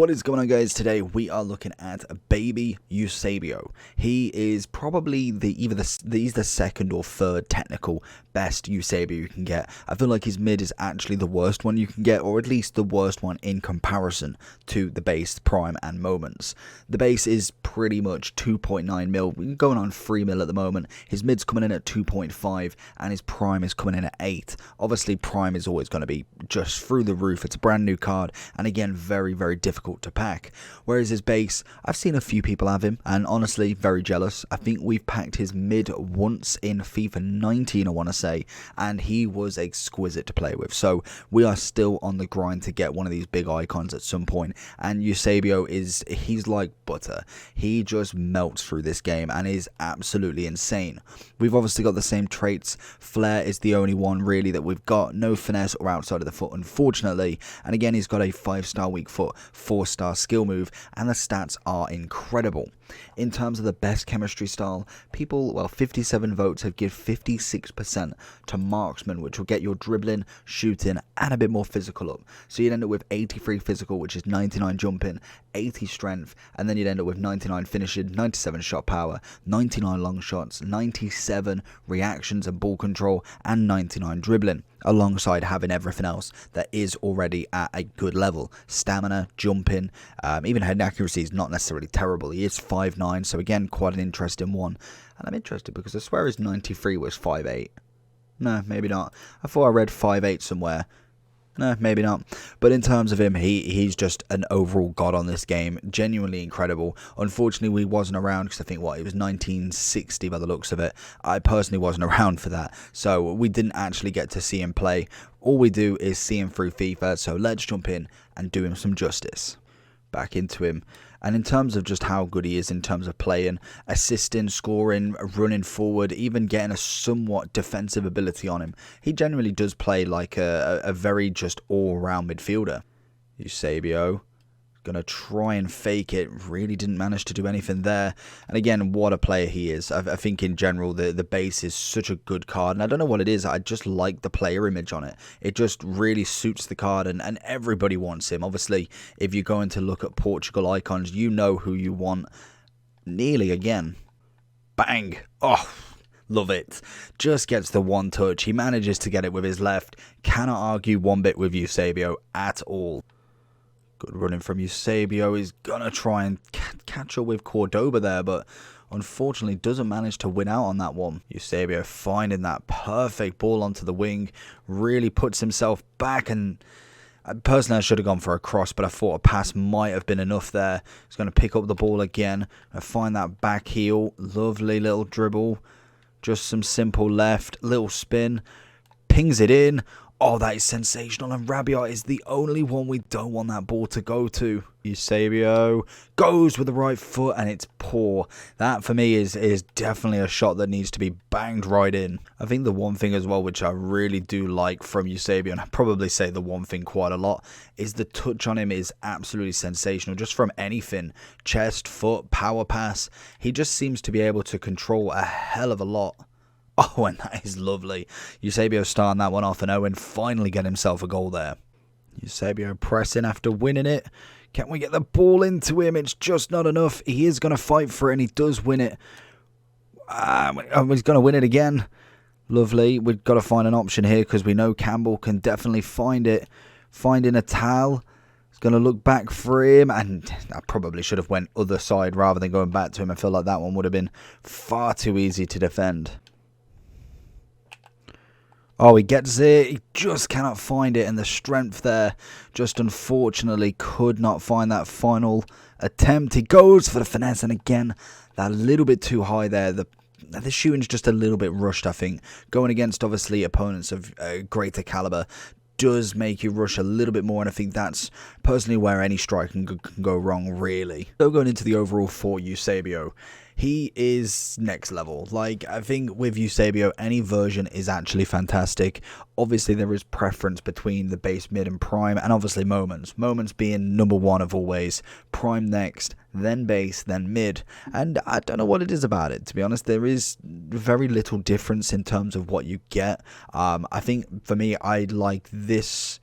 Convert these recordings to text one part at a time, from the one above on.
What is going on, guys? Today we are looking at baby Eusebio. He is probably he's the second or third technical best Eusebio you can get. I feel like his mid is actually the worst one you can get, or at least the worst one in comparison to the base, prime, and moments. The base is pretty much 2.9 mil, going on 3 mil at the moment. His mid's coming in at 2.5, and his prime is coming in at 8. Obviously, prime is always going to be just through the roof. It's a brand new card, and again, very, very difficult to pack. Whereas his base, I've seen a few people have him, and honestly, very jealous. I think we've packed his mid once in FIFA 19, I want to say, and he was exquisite to play with. So we are still on the grind to get one of these big icons at some point, and Eusebio he's like butter. He just melts through this game and is absolutely insane. We've obviously got the same traits. Flair is the only one really that we've got. No finesse or outside of the foot, unfortunately, and again, he's got a 5-star weak foot, 4-star skill move, and the stats are incredible. In terms of the best chemistry style, 57 votes have given 56% to marksman, which will get your dribbling, shooting, and a bit more physical up. So you'd end up with 83 physical, which is 99 jumping, 80 strength, and then you'd end up with 99 finishing, 97 shot power, 99 long shots, 97 reactions and ball control, and 99 dribbling, alongside having everything else that is already at a good level. Stamina, jumping, even head accuracy is not necessarily terrible. He is 5'9", so again, quite an interesting one. And I'm interested because I swear his 93 was 5'8". No, maybe not. I thought I read 5'8" somewhere. No, maybe not. But in terms of him, he's just an overall god on this game. Genuinely incredible. Unfortunately, we wasn't around because I think, it was 1960 by the looks of it. I personally wasn't around for that. So we didn't actually get to see him play. All we do is see him through FIFA. So let's jump in and do him some justice. Back into him. And in terms of just how good he is in terms of playing, assisting, scoring, running forward, even getting a somewhat defensive ability on him, he genuinely does play like a very just all-round midfielder. Eusebio going to try and fake it. Really didn't manage to do anything there. And again, what a player he is. I think in general, the base is such a good card. And I don't know what it is. I just like the player image on it. It just really suits the card, and everybody wants him. Obviously, if you're going to look at Portugal icons, you know who you want. Nearly again. Bang. Oh, love it. Just gets the one touch. He manages to get it with his left. Cannot argue one bit with Eusebio at all. Good running from Eusebio. He's going to try and catch up with Cordoba there, but unfortunately doesn't manage to win out on that one. Eusebio finding that perfect ball onto the wing. Really puts himself back, and personally I should have gone for a cross, but I thought a pass might have been enough there. He's going to pick up the ball again and find that back heel. Lovely little dribble. Just some simple left. Little spin. Pings it in. Oh, that is sensational, and Rabiot is the only one we don't want that ball to go to. Eusebio goes with the right foot, and it's poor. That, for me, is definitely a shot that needs to be banged right in. I think the one thing as well, which I really do like from Eusebio, and I probably say the one thing quite a lot, is the touch on him is absolutely sensational. Just from anything, chest, foot, power pass, he just seems to be able to control a hell of a lot. Oh, and that is lovely. Eusebio starting that one off, and Owen finally get himself a goal there. Eusebio pressing after winning it. Can we get the ball into him? It's just not enough. He is going to fight for it, and he does win it. He's going to win it again. Lovely. We've got to find an option here because we know Campbell can definitely find it. Finding a towel. He's going to look back for him, and I probably should have went other side rather than going back to him. I feel like that one would have been far too easy to defend. Oh, he gets it. He just cannot find it. And the strength there just unfortunately could not find that final attempt. He goes for the finesse. And again, that little bit too high there. The shooting's just a little bit rushed, I think. Going against, obviously, opponents of greater caliber does make you rush a little bit more, and I think that's personally where any strike can go wrong, really. So going into the overall for Eusebio, he is next level. Like, I think with Eusebio, any version is actually fantastic. Obviously, there is preference between the base, mid, and prime, and obviously moments. Moments being number one of always. Prime next, then base, then mid. And I don't know what it is about it, to be honest. There is very little difference in terms of what you get. I think, for me, I like this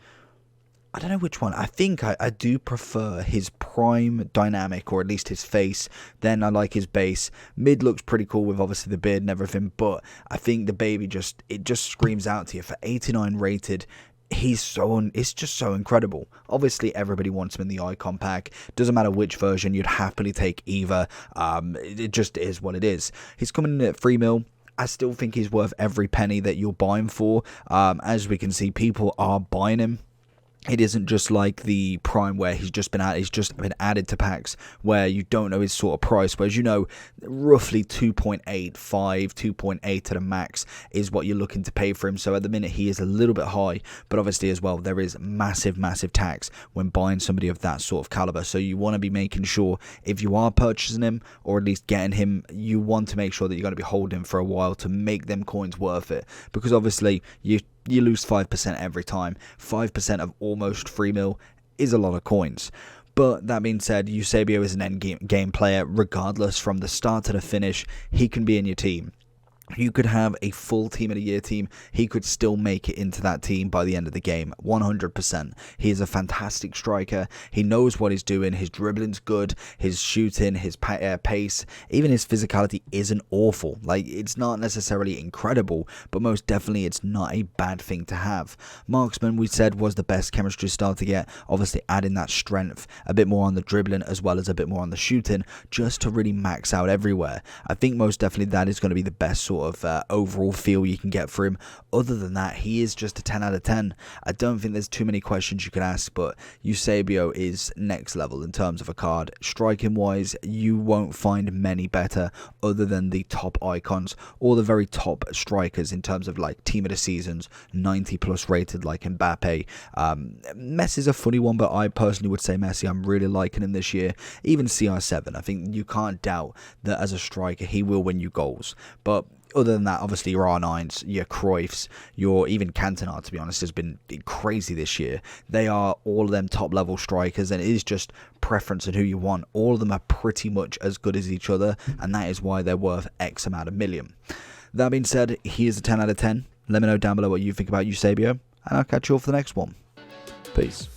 I don't know which one. I think I do prefer his prime dynamic, or at least his face. Then I like his base. Mid looks pretty cool with obviously the beard and everything, but I think the baby just screams out to you. For 89 rated, it's just so incredible. Obviously everybody wants him in the icon pack. Doesn't matter which version, you'd happily take either. It just is what it is. He's coming in at 3 mil. I still think he's worth every penny that you'll buy him for. As we can see, people are buying him. It isn't just like the Prime where he's just been added to packs where you don't know his sort of price, whereas you know roughly 2.85, 2.8 to the max is what you're looking to pay for him. So at the minute he is a little bit high, but obviously as well there is massive tax when buying somebody of that sort of caliber. So you want to be making sure if you are purchasing him, or at least getting him, you want to make sure that you're going to be holding him for a while to make them coins worth it, because obviously you lose 5% every time. 5% of almost 3 mil is a lot of coins. But that being said, Eusebio is an end game player. Regardless, from the start to the finish, he can be in your team. You could have a full team of the year team. He could still make it into that team by the end of the game. 100%. He is a fantastic striker. He knows what he's doing. His dribbling's good. His shooting, his pace, even his physicality isn't awful. Like, it's not necessarily incredible, but most definitely it's not a bad thing to have. Marksman, we said, was the best chemistry style to get. Obviously adding that strength, a bit more on the dribbling as well as a bit more on the shooting, just to really max out everywhere. I think most definitely that is going to be the best sort of overall feel you can get for him. Other than that, he is just a 10 out of 10. I don't think there's too many questions you could ask, but Eusebio is next level in terms of a card. Striking wise, you won't find many better other than the top icons or the very top strikers in terms of like team of the seasons, 90 plus rated like Mbappe. Messi's a funny one, but I personally would say Messi. I'm really liking him this year. Even CR7, I think you can't doubt that as a striker he will win you goals. But other than that, obviously your R9s, your Cruyffs, your even Cantona, to be honest, has been crazy this year. They are all of them top level strikers, and it is just preference and who you want. All of them are pretty much as good as each other, and that is why they're worth X amount of million. That being said, he is a 10 out of 10. Let me know down below what you think about Eusebio, and I'll catch you all for the next one. Peace.